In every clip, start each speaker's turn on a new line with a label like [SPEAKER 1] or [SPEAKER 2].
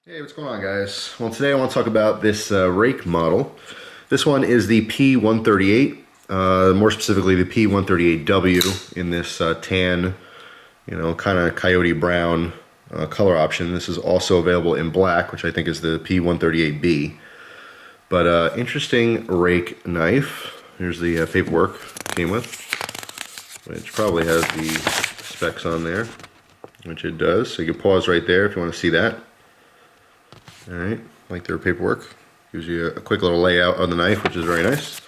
[SPEAKER 1] Hey, what's going on, guys? Well, today I want to talk about this rake model. This one is the P138, more specifically the P138-W in this tan, kind of coyote brown color option. This is also available in black, which I think is the P138B. But interesting rake knife. Here's the paperwork it came with, which probably has the specs on there, which it does. So you can pause right there if you want to see that. Alright, like their paperwork. Gives you a quick little layout of the knife, which is very nice.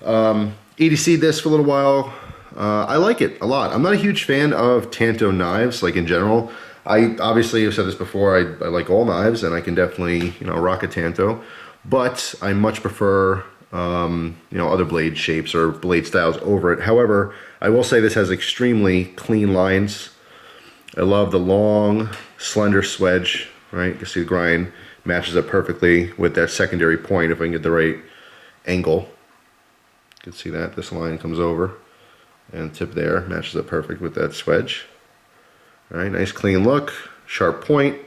[SPEAKER 1] EDC'd this for a little while. I like it a lot. I'm not a huge fan of Tanto knives, like in general. I obviously have said this before, I like all knives, and I can definitely, rock a Tanto. But I much prefer, other blade shapes or blade styles over it. However, I will say this has extremely clean lines. I love the long, slender swedge. Right, you can see the grind matches up perfectly with that secondary point if I can get the right angle. You can see that this line comes over and the tip there matches up perfect with that swedge. All right, nice clean look, sharp point,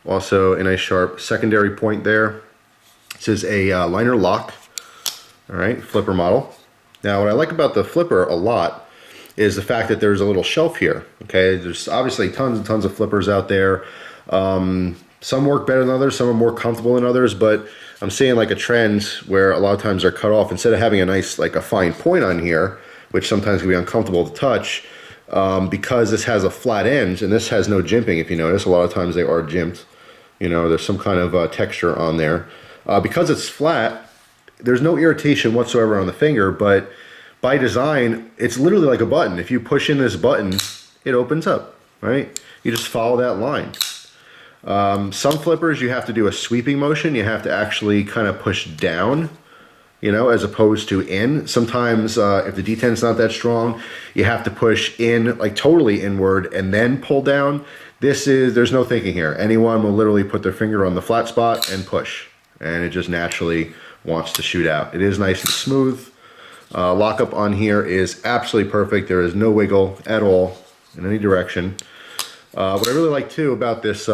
[SPEAKER 1] also a nice sharp secondary point there. This is a liner lock, all right, flipper model. Now what I like about the flipper a lot is the fact that there's a little shelf here. Okay, there's obviously tons and tons of flippers out there. Some work better than others, some are more comfortable than others, but I'm seeing like a trend where a lot of times they're cut off. Instead of having a nice, like a fine point on here, which sometimes can be uncomfortable to touch, because this has a flat end, and this has no jimping, if you notice. A lot of times they are jimped. There's some kind of texture on there. Because it's flat, there's no irritation whatsoever on the finger, but by design, it's literally like a button. If you push in this button, it opens up, right? You just follow that line. Some flippers you have to do a sweeping motion. You have to actually kind of push down, as opposed to in. Sometimes if the deten's not that strong, you have to push in, like totally inward, and then pull down. There's no thinking here. Anyone will literally put their finger on the flat spot and push, and it just naturally wants to shoot out. It is nice and smooth. Lockup on here is absolutely perfect. There is no wiggle at all in any direction. What I really like too about this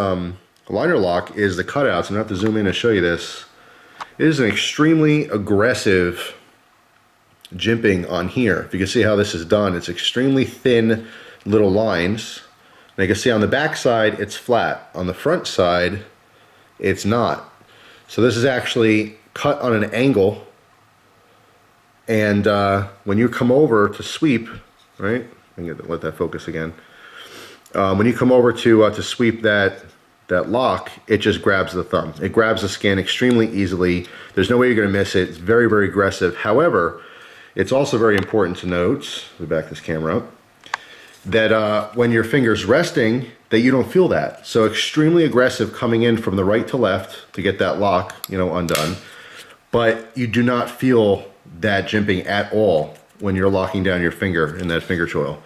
[SPEAKER 1] liner lock is the cutouts. I'm gonna have to zoom in and show you this. It is an extremely aggressive jimping on here. If you can see how this is done, it's extremely thin little lines. And you can see on the back side, it's flat. On the front side, it's not. So this is actually cut on an angle. And when you come over to sweep, right? I'm gonna let that focus again. When you come over to sweep that lock, it just grabs the thumb. It grabs the skin extremely easily. There's no way you're going to miss it. It's very, very aggressive. However, it's also very important to note, let me back this camera up, that when your finger's resting, that you don't feel that. So extremely aggressive coming in from the right to left to get that lock, undone. But you do not feel that jimping at all when you're locking down your finger in that finger choil.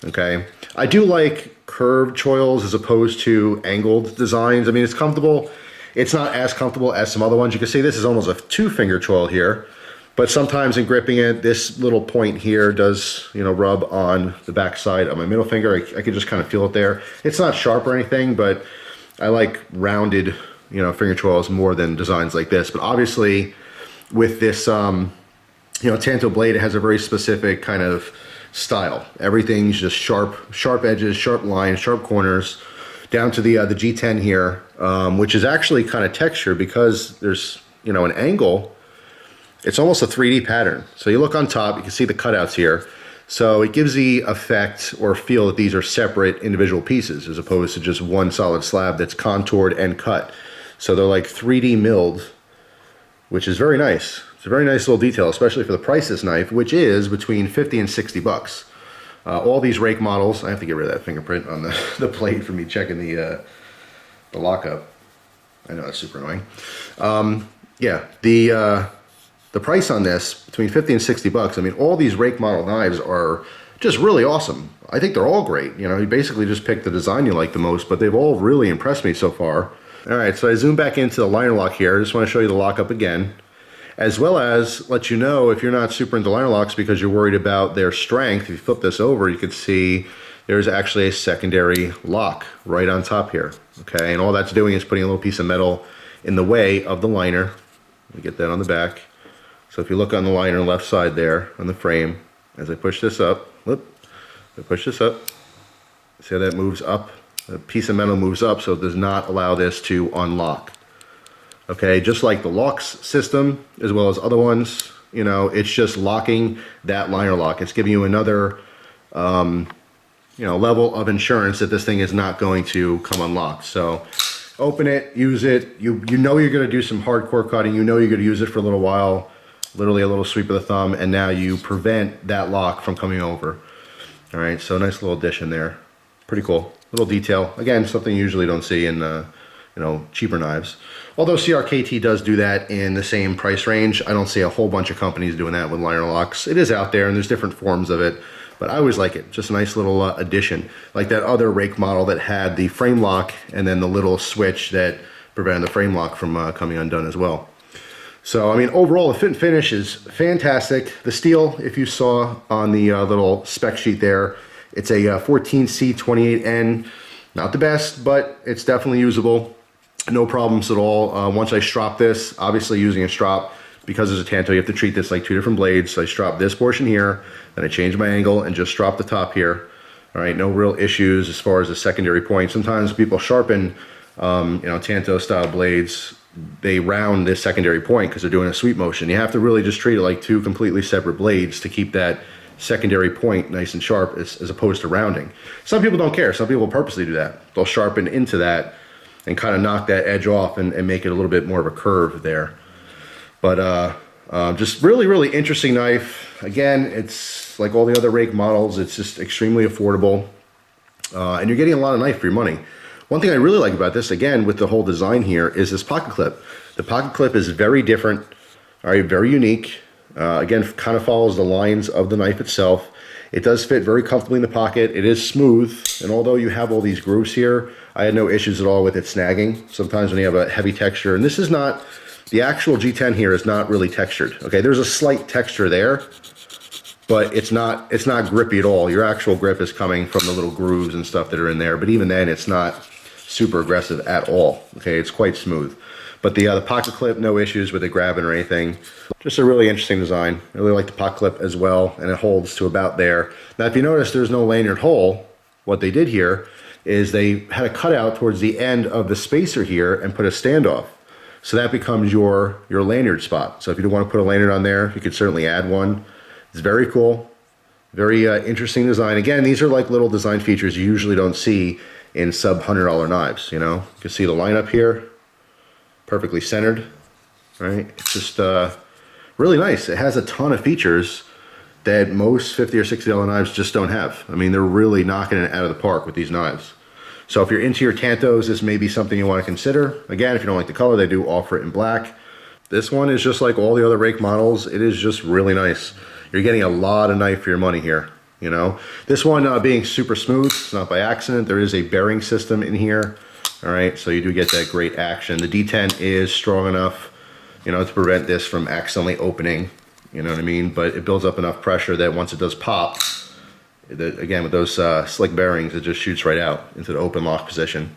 [SPEAKER 1] Okay, I do like curved choils as opposed to angled designs. I mean, it's comfortable. It's not as comfortable as some other ones. You can see this is almost a two-finger choil here, but sometimes in gripping it, this little point here does, rub on the back side of my middle finger. I can just kind of feel it there. It's not sharp or anything, but I like rounded, finger choils more than designs like this. But obviously, with this, Tanto blade, it has a very specific kind of style. Everything's just sharp edges, sharp lines, sharp corners, down to the G10 here, which is actually kind of textured because there's an angle. It's almost a 3D pattern. So you look on top, you can see the cutouts here. So it gives the effect or feel that these are separate individual pieces as opposed to just one solid slab that's contoured and cut. So they're like 3D milled, which is very nice. It's a very nice little detail, especially for the price of this knife, which is between 50 and 60 bucks. All these rake models, I have to get rid of that fingerprint on the plate for me checking the lockup. I know that's super annoying. Yeah, the price on this, between 50 and 60 bucks, I mean, all these rake model knives are just really awesome. I think they're all great. You basically just pick the design you like the most, but they've all really impressed me so far. All right, so I zoom back into the liner lock here. I just want to show you the lockup again, as well as let you know if you're not super into liner locks because you're worried about their strength. If you flip this over, you can see there's actually a secondary lock right on top here. Okay, and all that's doing is putting a little piece of metal in the way of the liner. We get that on the back. So if you look on the liner left side there on the frame, as I push this up, I push this up, see how that moves up? The piece of metal moves up, so it does not allow this to unlock. Okay, just like the locks system, as well as other ones, you know, it's just locking that liner lock. It's giving you another, you know, level of insurance that this thing is not going to come unlocked. So open it, use it. You know you're going to do some hardcore cutting. You know you're going to use it for a little while, literally a little sweep of the thumb, and now you prevent that lock from coming over. All right, so nice little addition there. Pretty cool. Little detail. Again, something you usually don't see in, you know, cheaper knives. Although CRKT does do that in the same price range, I don't see a whole bunch of companies doing that with liner locks. It is out there, and there's different forms of it, but I always like it. Just a nice little addition. Like that other rake model that had the frame lock and then the little switch that prevented the frame lock from coming undone as well. So, I mean, overall, the fit and finish is fantastic. The steel, if you saw on the little spec sheet there, it's a 14C28N. Not the best, but it's definitely usable. No problems at all. Once I strop this, obviously using a strop, because there's a tanto, you have to treat this like two different blades. So I strop this portion here, then I change my angle and just strop the top here. All right, no real issues as far as the secondary point. Sometimes people sharpen, you know, tanto style blades. They round this secondary point because they're doing a sweep motion. You have to really just treat it like two completely separate blades to keep that secondary point nice and sharp as opposed to rounding. Some people don't care. Some people purposely do that. They'll sharpen into that and kind of knock that edge off and make it a little bit more of a curve there. But just really, really interesting knife. Again, it's like all the other rake models. It's just extremely affordable. And you're getting a lot of knife for your money. One thing I really like about this, again, with the whole design here, is this pocket clip. The pocket clip is very different, all right, very unique. Again, kind of follows the lines of the knife itself. It does fit very comfortably in the pocket. It is smooth, and although you have all these grooves here, I had no issues at all with it snagging. Sometimes when you have a heavy texture, and this is not, the actual G10 here is not really textured. Okay, there's a slight texture there, but it's not grippy at all. Your actual grip is coming from the little grooves and stuff that are in there, but even then, it's not super aggressive at all. Okay, it's quite smooth. But the pocket clip, no issues with it grabbing or anything. Just a really interesting design. I really like the pocket clip as well, and it holds to about there. Now, if you notice, there's no lanyard hole. What they did here is they had a cutout towards the end of the spacer here and put a standoff. So that becomes your lanyard spot. So if you don't want to put a lanyard on there, you could certainly add one. It's very cool. Very interesting design. Again, these are like little design features you usually don't see in sub $100 knives, you know. You can see the lineup here. Perfectly centered, right? It's just really nice. It has a ton of features that most $50 or $60 knives just don't have. I mean, they're really knocking it out of the park with these knives. So if you're into your tantos, this may be something you want to consider. Again, if you don't like the color, they do offer it in black. This one is just like all the other rake models. It is just really nice. You're getting a lot of knife for your money here, you know. This one being super smooth, it's not by accident. There is a bearing system in here. All right, so you do get that great action. The D10 is strong enough, you know, to prevent this from accidentally opening, you know what I mean? But it builds up enough pressure that once it does pop, again, with those slick bearings, it just shoots right out into the open lock position.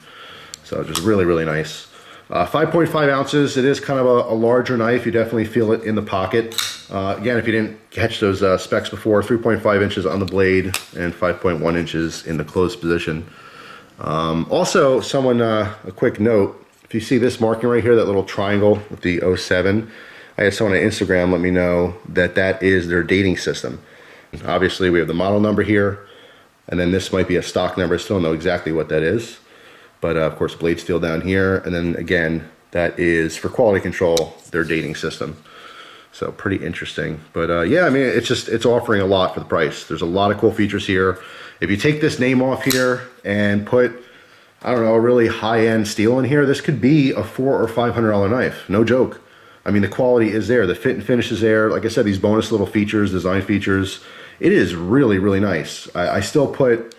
[SPEAKER 1] So just really, really nice. 5.5 ounces, it is kind of a larger knife. You definitely feel it in the pocket. Again, if you didn't catch those specs before, 3.5 inches on the blade and 5.1 inches in the closed position. Also, someone, a quick note, if you see this marking right here, that little triangle with the 07, I had someone on Instagram let me know that that is their dating system. Obviously, we have the model number here, and then this might be a stock number. I still don't know exactly what that is. But, of course, blade steel down here, and then, again, that is, for quality control, their dating system. So, pretty interesting. But, yeah, I mean, it's offering a lot for the price. There's a lot of cool features here. If you take this name off here and put, I don't know, a really high-end steel in here, this could be a $400 or $500 knife. No joke. I mean, the quality is there. The fit and finish is there. Like I said, these bonus little features, design features, it is really, really nice. I still put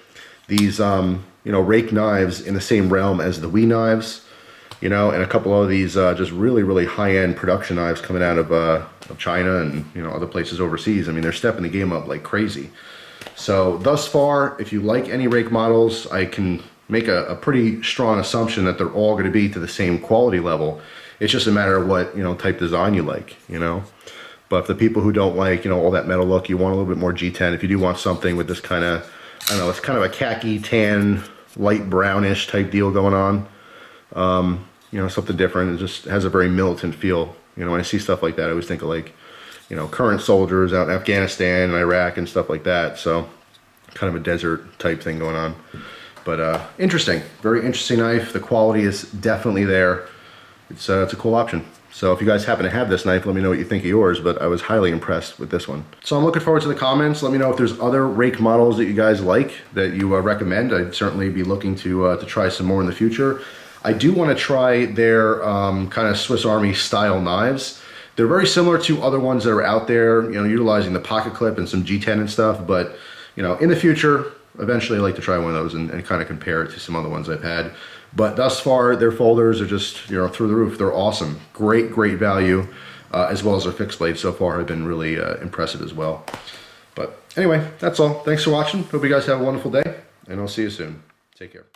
[SPEAKER 1] these, you know, rake knives in the same realm as the Wii knives, you know, and a couple of these just really, really high-end production knives coming out of China and, you know, other places overseas. I mean, they're stepping the game up like crazy. So thus far, if you like any rake models, I can make a pretty strong assumption that they're all going to be to the same quality level. It's just a matter of what, you know, type design you like, you know. But for the people who don't like, you know, all that metal look, you want a little bit more G10. If you do want something with this kind of, I don't know, it's kind of a khaki tan, light brownish type deal going on. You know, something different. It just has a very militant feel. You know, when I see stuff like that, I always think of, like, you know, current soldiers out in Afghanistan and Iraq and stuff like that. So kind of a desert type thing going on. But interesting, very interesting knife. The quality is definitely there. It's a cool option. So if you guys happen to have this knife, let me know what you think of yours, but I was highly impressed with this one. So I'm looking forward to the comments. Let me know if there's other rake models that you guys like, that you recommend. I'd certainly be looking to try some more in the future. I do want to try their kind of Swiss Army style knives. They're very similar to other ones that are out there, you know, utilizing the pocket clip and some G10 and stuff, but, you know, in the future, eventually I'd like to try one of those and kind of compare it to some other ones I've had. But thus far, their folders are just, you know, through the roof. They're awesome. Great, great value, as well as their fixed blades so far have been really impressive as well. But anyway, that's all. Thanks for watching. Hope you guys have a wonderful day, and I'll see you soon. Take care.